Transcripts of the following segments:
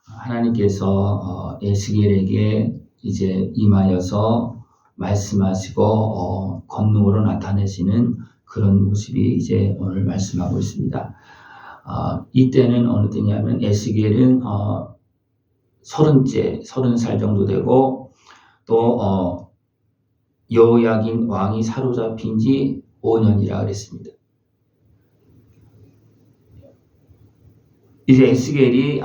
하나님께서 에스겔에게 이제 임하여서 말씀하시고 권능으로 나타내시는 그런 모습이 이제 오늘 말씀하고 있습니다. 이때는 어느 때냐면 에스겔은 30살 정도 되고 또 여호야긴 왕이 사로잡힌 지 5년이라 그랬습니다. 이제 에스겔이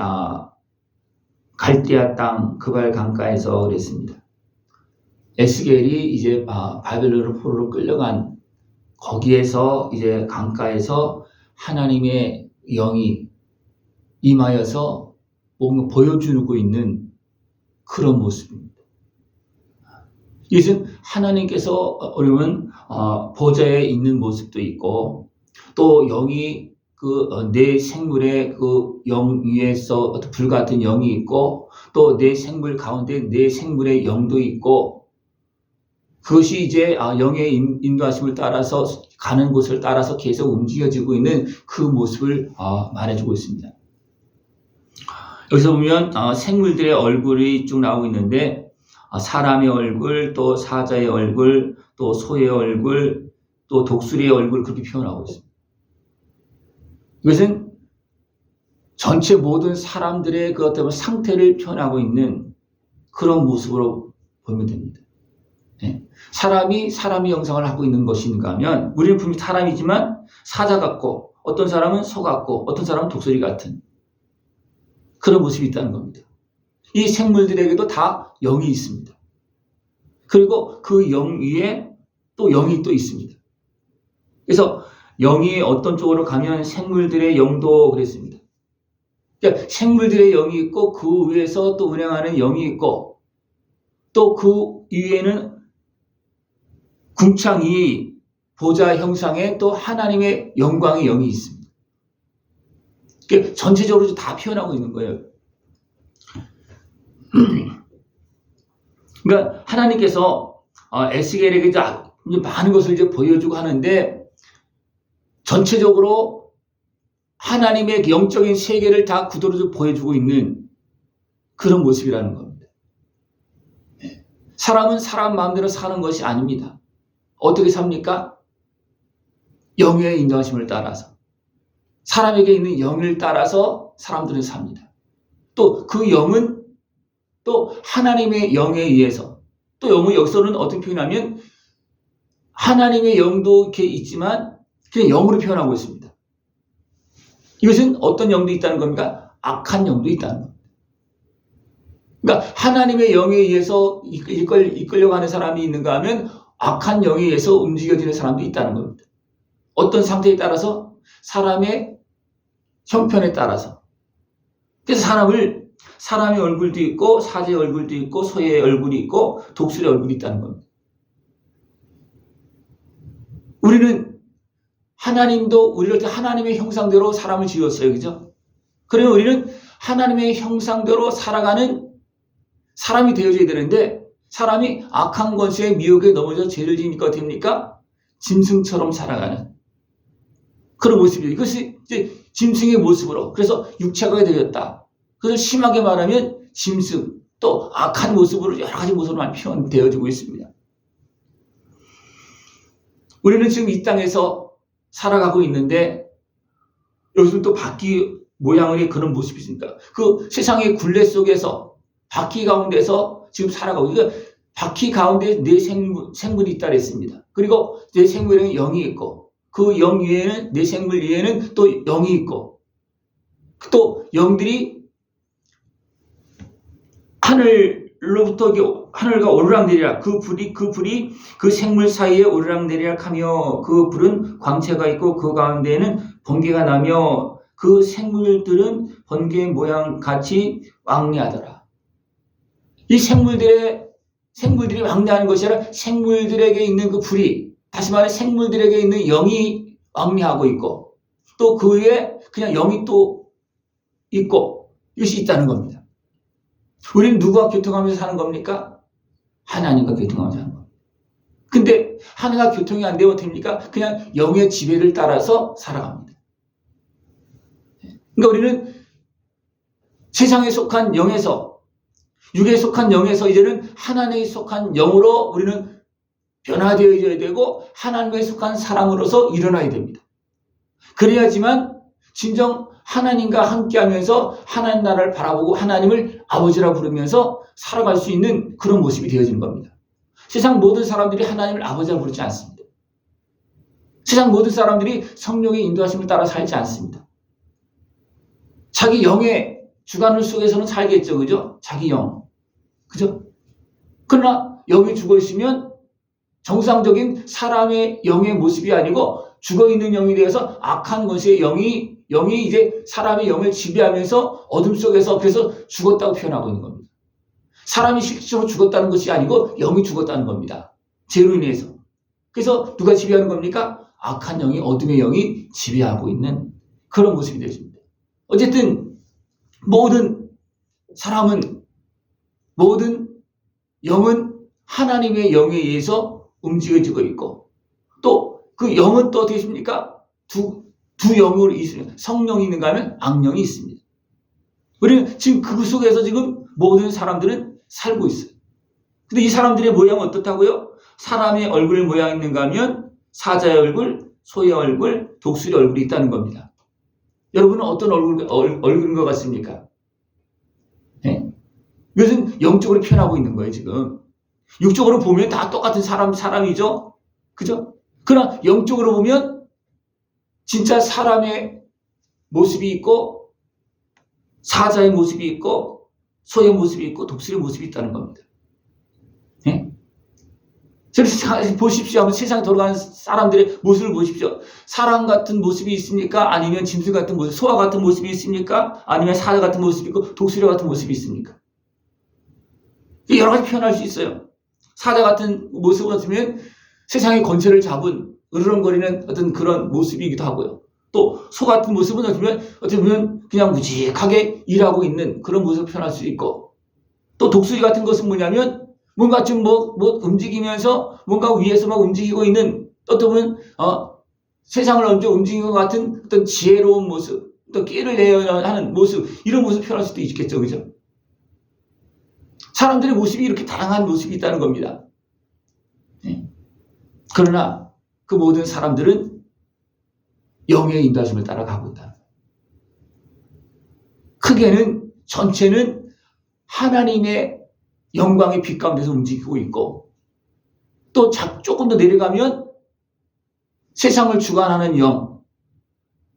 갈대아 땅 그발 강가에서 그랬습니다. 에스겔이 이제 바벨론 포로로 끌려간 거기에서 이제 강가에서 하나님의 영이 임하여서 뭔가 보여주고 있는 그런 모습입니다. 이것은 하나님께서 그러면 보좌에 있는 모습도 있고 또 영이 내 생물의 그 영 위에서 불같은 영이 있고 또 내 생물 가운데 내 생물의 영도 있고 그것이 이제 영의 인도하심을 따라서 가는 곳을 따라서 계속 움직여지고 있는 그 모습을 말해주고 있습니다. 여기서 보면 생물들의 얼굴이 쭉 나오고 있는데 사람의 얼굴, 또 사자의 얼굴, 또 소의 얼굴, 또 독수리의 얼굴 그렇게 표현하고 있습니다. 이것은 전체 모든 사람들의 그 어떤 상태를 표현하고 있는 그런 모습으로 보면 됩니다. 네. 사람이 사람의 형상을 하고 있는 것인가 하면 우리는 분명히 사람이지만 사자 같고 어떤 사람은 소 같고 어떤 사람은 독수리 같은 그런 모습이 있다는 겁니다. 이 생물들에게도 다 영이 있습니다. 그리고 그 영 위에 또 영이 또 있습니다. 그래서 영이 어떤 쪽으로 가면 생물들의 영도 그랬습니다. 그러니까 생물들의 영이 있고 그 위에서 또 운행하는 영이 있고 또 그 위에는 궁창이 보좌 형상에 또 하나님의 영광의 영이 있습니다. 그러니까 전체적으로 다 표현하고 있는 거예요. 그러니까 하나님께서 에스겔에게 많은 것을 이제 보여주고 하는데 전체적으로 하나님의 영적인 세계를 다 구도로 보여주고 있는 그런 모습이라는 겁니다. 사람은 사람 마음대로 사는 것이 아닙니다. 어떻게 삽니까? 영의 인도하심을 따라서. 사람에게 있는 영을 따라서 사람들은 삽니다. 또 그 영은 또 하나님의 영에 의해서 또 영은 여기서는 어떻게 표현하면 하나님의 영도 이렇게 있지만 그냥 영으로 표현하고 있습니다. 이것은 어떤 영도 있다는 겁니까? 악한 영도 있다는 겁니다. 그러니까 하나님의 영에 의해서 이끌려고 하는 사람이 있는가 하면 악한 영에 의해서 움직여지는 사람도 있다는 겁니다. 어떤 상태에 따라서 사람의 형편에 따라서. 그래서 사람의 얼굴도 있고 사자의 얼굴도 있고 소의 얼굴이 있고 독수리의 얼굴이 있다는 겁니다. 하나님도 우리를 하나님의 형상대로 사람을 지었어요. 그죠? 그러면 우리는 하나님의 형상대로 살아가는 사람이 되어져야 되는데 사람이 악한 권세의 미혹에 넘어져 죄를 지니까 어떻게 됩니까? 짐승처럼 살아가는 그런 모습이에요. 이것이 이제 짐승의 모습으로 그래서 육체가 되었다. 그래서 심하게 말하면 짐승 또 악한 모습으로 여러 가지 모습으로 많이 표현되어지고 있습니다. 우리는 지금 이 땅에서 살아가고 있는데 여기서 또 바퀴 모양의 그런 모습이 있습니다. 그 세상의 굴레 속에서 바퀴 가운데서 지금 살아가고 그러니까 바퀴 가운데 내 생물이 있다 그랬습니다. 그리고 내 생물에는 영이 있고 그 영 위에는 내 생물 위에는 또 영이 있고 또 영들이 하늘과 오르락내리락 그 불이 그 생물 사이에 오르락내리락 하며 그 불은 광채가 있고 그 가운데에는 번개가 나며 그 생물들은 번개 모양 같이 왕래하더라. 이 생물들이 왕래하는 것이 아니라 생물들에게 있는 그 불이 다시 말해 생물들에게 있는 영이 왕래하고 있고 또 그 위에 그냥 영이 또 있고 이것이 있다는 겁니다. 우리는 누구와 교통하면서 사는 겁니까? 하나님과 교통하면서 사는 겁니다. 근데 하나가 교통이 안 되면 됩니까? 그냥 영의 지배를 따라서 살아갑니다. 그러니까 우리는 세상에 속한 영에서, 육에 속한 영에서 이제는 하나님에 속한 영으로 우리는 변화되어야 되고 하나님에 속한 사람으로서 일어나야 됩니다. 그래야지만 진정 하나님과 함께하면서 하나님 나라를 바라보고 하나님을 아버지라 부르면서 살아갈 수 있는 그런 모습이 되어지는 겁니다. 세상 모든 사람들이 하나님을 아버지라 부르지 않습니다. 세상 모든 사람들이 성령의 인도하심을 따라 살지 않습니다. 자기 영의 주관을 속에서는 살겠죠. 그죠? 자기 영. 그죠? 그러나 영이 죽어 있으면 정상적인 사람의 영의 모습이 아니고 죽어 있는 영이 되어서 악한 것의 영이 이제 사람의 영을 지배하면서 어둠 속에서 그래서 죽었다고 표현하고 있는 겁니다. 사람이 실질적으로 죽었다는 것이 아니고 영이 죽었다는 겁니다. 죄로 인해서. 그래서 누가 지배하는 겁니까? 악한 영이, 어둠의 영이 지배하고 있는 그런 모습이 되십니다. 어쨌든 모든 사람은, 모든 영은 하나님의 영에 의해서 움직여지고 있고 또 그 영은 또 어떻게 있습니까? 두 영으로 있습니다. 성령이 있는가 하면 악령이 있습니다. 우리는 지금 그 속에서 지금 모든 사람들은 살고 있어요. 근데 이 사람들의 모양은 어떻다고요? 사람의 얼굴 모양이 있는가 하면 사자의 얼굴, 소의 얼굴, 독수리 얼굴이 있다는 겁니다. 여러분은 어떤 얼굴인 것 같습니까? 네? 이것은 영적으로 표현하고 있는 거예요, 지금. 육적으로 보면 다 똑같은 사람이죠? 그죠? 그러나 영적으로 보면 진짜 사람의 모습이 있고, 사자의 모습이 있고, 소의 모습이 있고, 독수리의 모습이 있다는 겁니다. 네? 보십시오. 한번 세상에 돌아가는 사람들의 모습을 보십시오. 사람 같은 모습이 있습니까? 아니면 짐승 같은 모습, 소와 같은 모습이 있습니까? 아니면 사자 같은 모습이 있고, 독수리 같은 모습이 있습니까? 여러 가지 표현할 수 있어요. 사자 같은 모습을 어쩌면 세상의 권세를 잡은 으르렁거리는 어떤 그런 모습이기도 하고요. 또 소 같은 모습은 어떻게 보면 그냥 무직하게 일하고 있는 그런 모습을 표현할 수 있고, 또 독수리 같은 것은 뭐냐면 뭔가 좀 움직이면서 뭔가 위에서 막 움직이고 있는, 어떻게 보면 세상을 언제 움직이는 것 같은 어떤 지혜로운 모습, 또 끼를 내야 하는 모습, 이런 모습을 표현할 수도 있겠죠. 그죠? 사람들의 모습이 이렇게 다양한 모습이 있다는 겁니다. 네. 그러나 그 모든 사람들은 영의 인도하심을 따라가고 있다. 크게는 전체는 하나님의 영광의 빛 가운데서 움직이고 있고, 또 조금 더 내려가면 세상을 주관하는 영,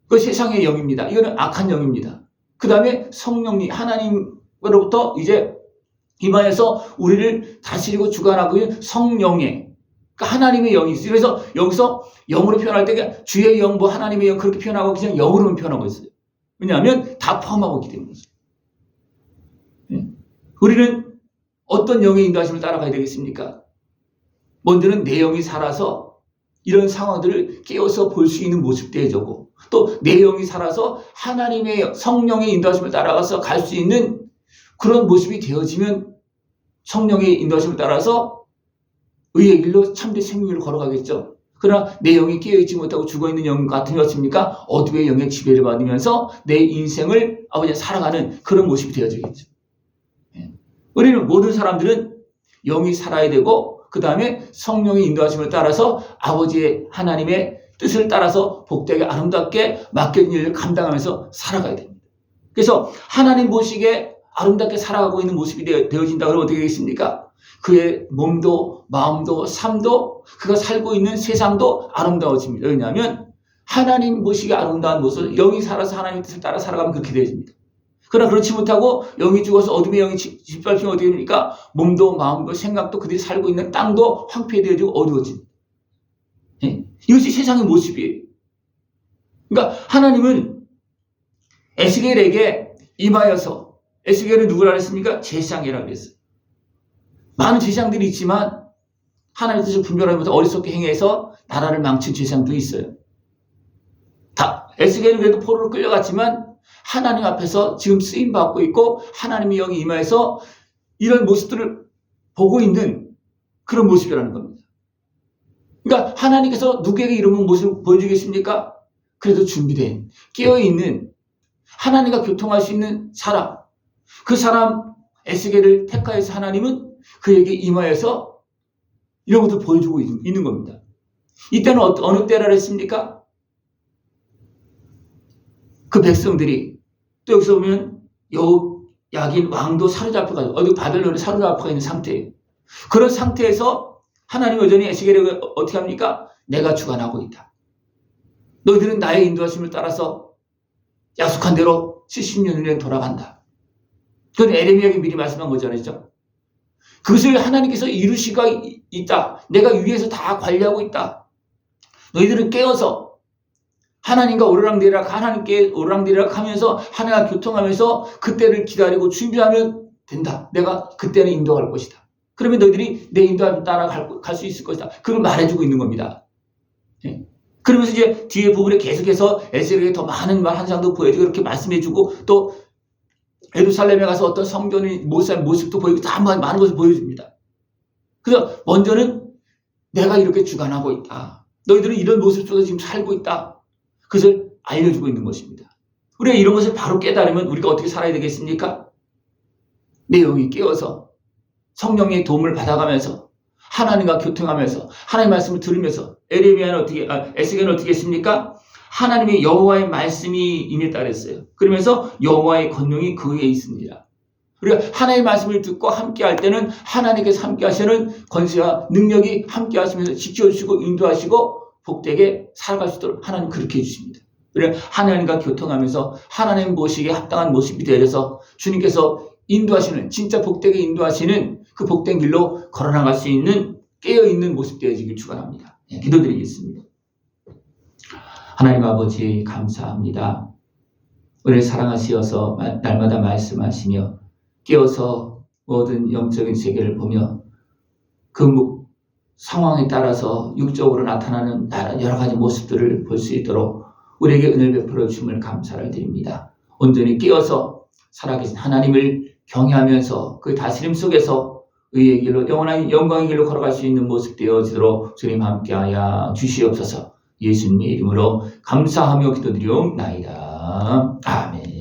그 세상의 영입니다. 이거는 악한 영입니다. 그 다음에 성령님, 하나님으로부터 이제 임하여서 우리를 다스리고 주관하고 있는 성령의, 그러니까 하나님의 영이 있어요. 그래서 여기서 영으로 표현할 때 주의 영, 하나님의 영 그렇게 표현하고 그냥 영으로만 표현하고 있어요. 왜냐하면 다 포함하고 있기 때문이죠. 우리는 어떤 영의 인도하심을 따라가야 되겠습니까? 먼저는 내 영이 살아서 이런 상황들을 깨어서 볼 수 있는 모습 되어주고, 또 내 영이 살아서 하나님의 성령의 인도하심을 따라가서 갈 수 있는 그런 모습이 되어지면 성령의 인도하심을 따라서 의의 길로 참된 생명을 걸어가겠죠. 그러나 내 영이 깨어있지 못하고 죽어있는 영 같은 것입니까? 어둠의 영의 지배를 받으면서 내 인생을 살아가는 그런 모습이 되어지겠죠. 우리는 모든 사람들은 영이 살아야 되고, 그 다음에 성령의 인도하심을 따라서 아버지의 하나님의 뜻을 따라서 복되게 아름답게 맡겨진 일을 감당하면서 살아가야 됩니다. 그래서 하나님 보시기에 아름답게 살아가고 있는 모습이 되어진다 그러면 어떻게 되겠습니까? 그의 몸도 마음도 삶도 그가 살고 있는 세상도 아름다워집니다. 왜냐하면 하나님 보시기에 아름다운 모습, 영이 살아서 하나님의 뜻을 따라 살아가면 그렇게 되어집니다. 그러나 그렇지 못하고 영이 죽어서 어둠의 영이 짓밟히면 어떻게 됩니까? 몸도 마음도 생각도 그들이 살고 있는 땅도 황폐되어지고 어두워집니다. 네? 이것이 세상의 모습이에요. 그러니까 하나님은 에스겔에게 임하여서, 에스겔은 누구라 그랬습니까? 제사장이라고 했어요. 많은 제사장들이 있지만 하나님의 뜻을 분별하지 못하고 어리석게 행해서 나라를 망친 제사장도 있어요. 에스겔은 그래도 포로로 끌려갔지만 하나님 앞에서 지금 쓰임받고 있고 하나님의 영이 임하여서 이런 모습들을 보고 있는 그런 모습이라는 겁니다. 그러니까 하나님께서 누구에게 이런 모습을 보여주겠습니까? 그래도 준비된, 깨어있는, 하나님과 교통할 수 있는 사람, 그 사람 에스겔을 택하여서 하나님은 그에게 임하여서 이런 것을 보여주고 있는 겁니다. 이때는 어느 때라 그랬습니까? 그 백성들이 또 여기서 보면 야긴 왕도 사로잡혀가지고 어디 바벨론에 사로잡혀 있는 상태예요. 그런 상태에서 하나님 여전히 에스겔에게 어떻게 합니까? 내가 주관하고 있다. 너희들은 나의 인도하심을 따라서 약속한 대로 70년 후에 돌아간다. 그건 에레미야에게 미리 말씀한 거잖아요. 그것을 하나님께서 이루시고 있다. 내가 위에서 다 관리하고 있다. 너희들은 깨어서 하나님과 오르락내리락 하나님께 오르락내리락 하면서 하나님과 교통하면서 그때를 기다리고 준비하면 된다. 내가 그때는 인도할 것이다. 그러면 너희들이 내 인도함을 따라 갈 수 있을 것이다. 그걸 말해주고 있는 겁니다. 예. 그러면서 이제 뒤에 부분에 계속해서 에스겔에게 더 많은 환상도 보여주고 이렇게 말씀해주고 또 예루살렘에 가서 어떤 성전의 모습도 보이고 다 많은 것을 보여줍니다. 그래서 먼저는 내가 이렇게 주관하고 있다. 너희들은 이런 모습 속에서 지금 살고 있다. 그것을 알려주고 있는 것입니다. 우리가 이런 것을 바로 깨달으면 우리가 어떻게 살아야 되겠습니까? 내 영이 깨어서 성령의 도움을 받아가면서 하나님과 교통하면서 하나님의 말씀을 들으면서 에스겔은 어떻게 했습니까? 하나님의 여호와의 말씀이 임했다 그랬어요. 그러면서 여호와의 권능이 그 위에 있습니다. 우리가 하나님의 말씀을 듣고 함께 할 때는 하나님께서 함께 하시는 권세와 능력이 함께 하시면서 지켜주시고 인도하시고 복되게 살아갈 수 있도록 하나님 그렇게 해주십니다. 그래서 하나님과 교통하면서 하나님 모시기에 합당한 모습이 되어서 주님께서 인도하시는 진짜 복되게 인도하시는 그 복된 길로 걸어나갈 수 있는 깨어있는 모습 되어지길 축원합니다. 기도드리겠습니다. 하나님 아버지 감사합니다. 우리를 사랑하시어서 날마다 말씀하시며 깨어서 모든 영적인 세계를 보며 그 상황에 따라서 육적으로 나타나는 여러 가지 모습들을 볼 수 있도록 우리에게 은혜를 베풀어 주심을 감사를 드립니다. 온전히 깨어서 살아계신 하나님을 경외하면서 그 다스림 속에서 의의 길로 영원한 영광의 길로 걸어갈 수 있는 모습 되어지도록 주님 함께하여 주시옵소서. 예수님의 이름으로 감사하며 기도드리옵나이다. 아멘.